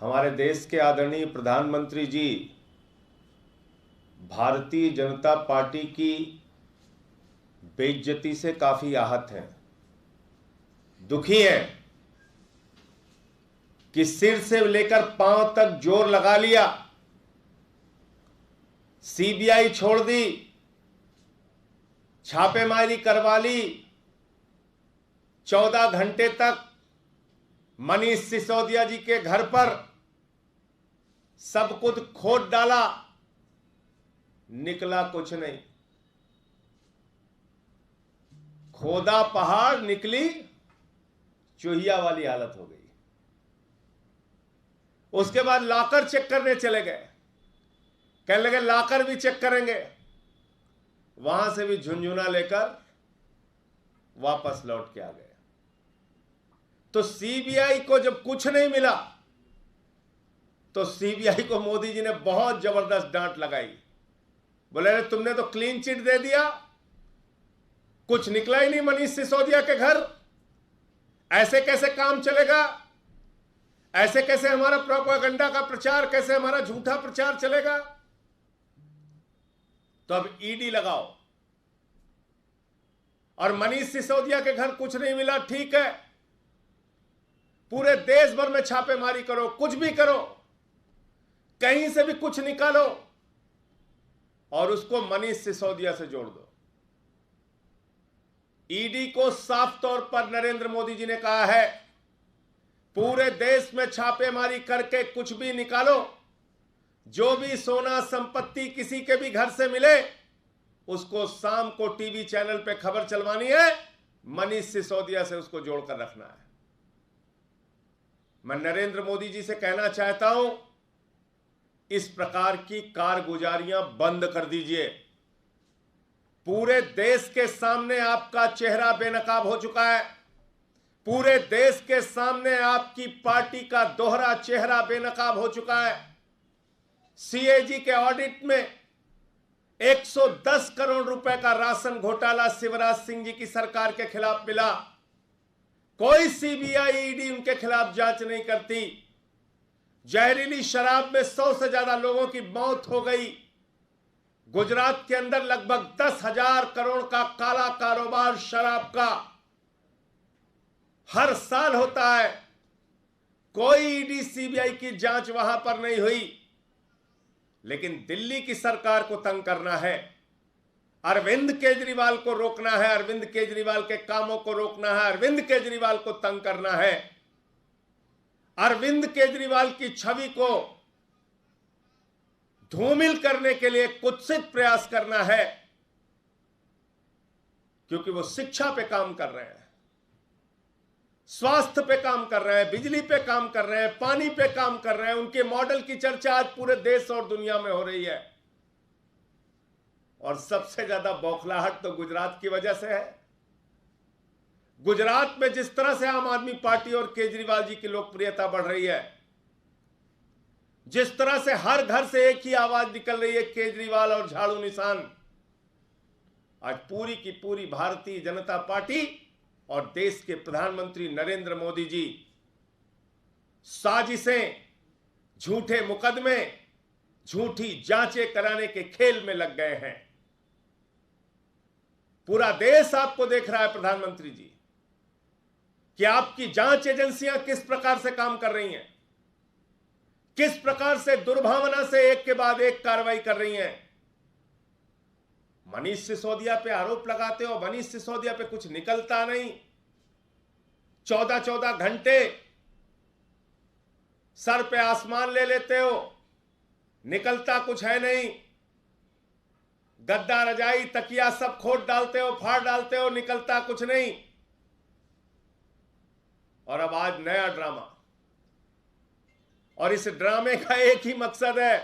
हमारे देश के आदरणीय प्रधानमंत्री जी भारतीय जनता पार्टी की बेइज्जती से काफी आहत हैं, दुखी हैं कि सिर से लेकर पांव तक जोर लगा लिया, सीबीआई छोड़ दी, छापेमारी करवा ली, 14 घंटे तक मनीष सिसोदिया जी के घर पर सब कुछ खोद डाला, निकला कुछ नहीं। खोदा पहाड़, निकली चूहिया वाली हालत हो गई। उसके बाद लाकर चेक करने चले गए, कहने लगे लाकर भी चेक करेंगे, वहां से भी झुंझुना लेकर वापस लौट के आ गए। तो सीबीआई को जब कुछ नहीं मिला तो सीबीआई को मोदी जी ने बहुत जबरदस्त डांट लगाई। बोले अरे तुमने तो क्लीन चिट दे दिया, कुछ निकला ही नहीं मनीष सिसोदिया के घर, ऐसे कैसे काम चलेगा? ऐसे कैसे हमारा प्रोपेगेंडा का प्रचार, कैसे हमारा झूठा प्रचार चलेगा? तो अब ईडी लगाओ। और मनीष सिसोदिया के घर कुछ नहीं मिला, ठीक है, पूरे देश भर में छापेमारी करो, कुछ भी करो, कहीं से भी कुछ निकालो और उसको मनीष सिसोदिया से जोड़ दो। ईडी को साफ तौर पर नरेंद्र मोदी जी ने कहा है, पूरे देश में छापेमारी करके कुछ भी निकालो, जो भी सोना संपत्ति किसी के भी घर से मिले उसको शाम को टीवी चैनल पे खबर चलवानी है, मनीष सिसोदिया से उसको जोड़कर रखना है। मैं नरेंद्र मोदी जी से कहना चाहता हूं, इस प्रकार की कारगुजारियां बंद कर दीजिए। पूरे देश के सामने आपका चेहरा बेनकाब हो चुका है, पूरे देश के सामने आपकी पार्टी का दोहरा चेहरा बेनकाब हो चुका है। सीएजी के ऑडिट में 110 करोड़ रुपए का राशन घोटाला शिवराज सिंह जी की सरकार के खिलाफ मिला, कोई सीबीआई ईडी उनके खिलाफ जांच नहीं करती। जहरीली शराब में 100 से ज्यादा लोगों की मौत हो गई। गुजरात के अंदर लगभग 10,000 करोड़ का काला कारोबार शराब का हर साल होता है, कोई ईडी सीबीआई की जांच वहां पर नहीं हुई। लेकिन दिल्ली की सरकार को तंग करना है, अरविंद केजरीवाल को रोकना है, अरविंद केजरीवाल के कामों को रोकना है, अरविंद केजरीवाल को तंग करना है, अरविंद केजरीवाल की छवि को धूमिल करने के लिए कुत्सित प्रयास करना है, क्योंकि वो शिक्षा पे काम कर रहे हैं, स्वास्थ्य पे काम कर रहे हैं, बिजली पे काम कर रहे हैं, पानी पे काम कर रहे हैं। उनके मॉडल की चर्चा आज पूरे देश और दुनिया में हो रही है। और सबसे ज्यादा बौखलाहट तो गुजरात की वजह से है। गुजरात में जिस तरह से आम आदमी पार्टी और केजरीवाल जी की लोकप्रियता बढ़ रही है, जिस तरह से हर घर से एक ही आवाज निकल रही है, केजरीवाल और झाड़ू निशान, आज पूरी की पूरी भारतीय जनता पार्टी और देश के प्रधानमंत्री नरेंद्र मोदी जी साजिशें, झूठे मुकदमे, झूठी जांचें कराने के खेल में लग गए हैं। पूरा देश आपको देख रहा है प्रधानमंत्री जी कि आपकी जांच एजेंसियां किस प्रकार से काम कर रही हैं, किस प्रकार से दुर्भावना से एक के बाद एक कार्रवाई कर रही हैं। मनीष सिसोदिया पे आरोप लगाते हो, मनीष सिसोदिया पे कुछ निकलता नहीं। 14-14 घंटे सर पे आसमान ले लेते हो, निकलता कुछ है नहीं। गद्दा, रजाई, तकिया सब खोद डालते हो, फाड़ डालते हो, निकलता कुछ नहीं। और अब आज नया ड्रामा, और इस ड्रामे का एक ही मकसद है,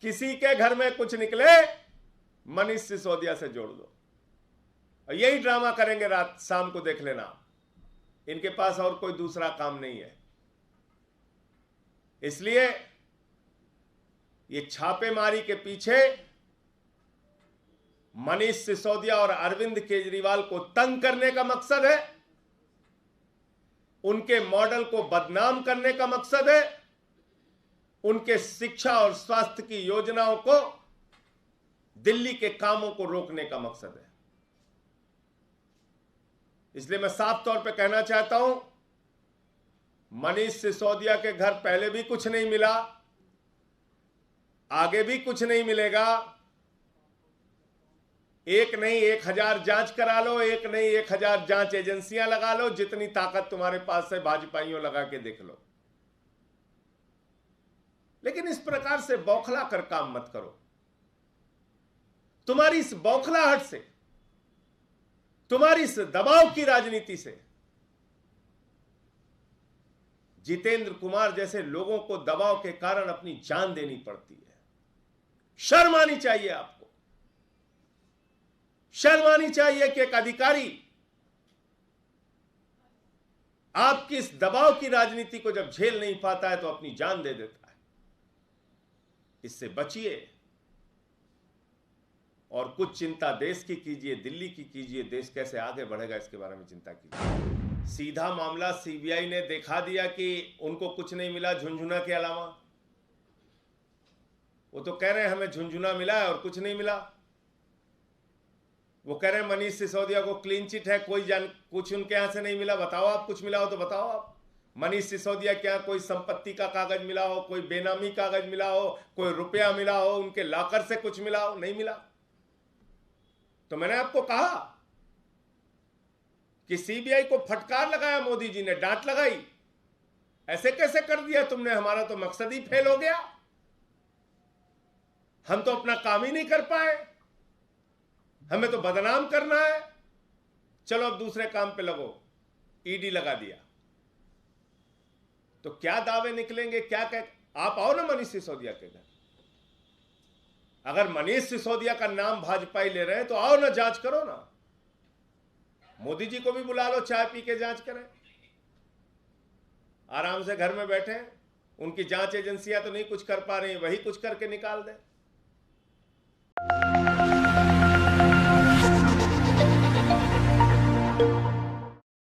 किसी के घर में कुछ निकले मनीष सिसोदिया से जोड़ दो। और यही ड्रामा करेंगे रात शाम को, देख लेना। इनके पास और कोई दूसरा काम नहीं है। इसलिए ये छापेमारी के पीछे मनीष सिसोदिया और अरविंद केजरीवाल को तंग करने का मकसद है, उनके मॉडल को बदनाम करने का मकसद है, उनके शिक्षा और स्वास्थ्य की योजनाओं को दिल्ली के कामों को रोकने का मकसद है। इसलिए मैं साफ तौर पे कहना चाहता हूं, मनीष सिसोदिया के घर पहले भी कुछ नहीं मिला, आगे भी कुछ नहीं मिलेगा। एक नहीं 1000 जांच करा लो, एक नहीं 1000 जांच एजेंसियां लगा लो, जितनी ताकत तुम्हारे पास है भाजपाइयों लगा के देख लो, लेकिन इस प्रकार से बौखला कर काम मत करो। तुम्हारी इस बौखलाहट से, तुम्हारी इस दबाव की राजनीति से जितेंद्र कुमार जैसे लोगों को दबाव के कारण अपनी जान देनी पड़ती है। शर्म आनी चाहिए आपको, शर्म आनी चाहिए कि एक अधिकारी आपकी इस दबाव की राजनीति को जब झेल नहीं पाता है तो अपनी जान दे देता है। इससे बचिए और कुछ चिंता देश की कीजिए, दिल्ली की कीजिए, देश कैसे आगे बढ़ेगा इसके बारे में चिंता कीजिए। सीधा मामला सीबीआई ने दिखा दिया कि उनको कुछ नहीं मिला झुनझुना के अलावा। वो तो कह रहे हैं हमें झुनझुना मिला है और कुछ नहीं मिला। वो कह रहे हैं मनीष सिसोदिया को क्लीन चिट है, कुछ उनके यहां से नहीं मिला। बताओ आप, कुछ मिला हो तो बताओ आप। मनीष सिसोदिया के यहां कोई संपत्ति का कागज मिला हो, कोई बेनामी कागज मिला हो, कोई रुपया मिला हो, उनके लॉकर से कुछ मिला हो? नहीं मिला। तो मैंने आपको कहा कि सीबीआई को फटकार लगाया मोदी जी ने, डांट लगाई। ऐसे कैसे कर दिया तुमने, हमारा तो मकसद ही फेल हो गया, हम तो अपना काम ही नहीं कर पाए, हमें तो बदनाम करना है। चलो अब दूसरे काम पे लगो, ईडी लगा दिया। तो क्या दावे निकलेंगे, क्या कह। आप आओ ना मनीष सिसोदिया के घर, अगर मनीष सिसोदिया का नाम भाजपा ही ले रहे हैं तो आओ ना, जांच करो ना। मोदी जी को भी बुला लो, चाय पी के जांच करें, आराम से घर में बैठे। उनकी जांच एजेंसियां तो नहीं कुछ कर पा रही, वही कुछ करके निकाल दें।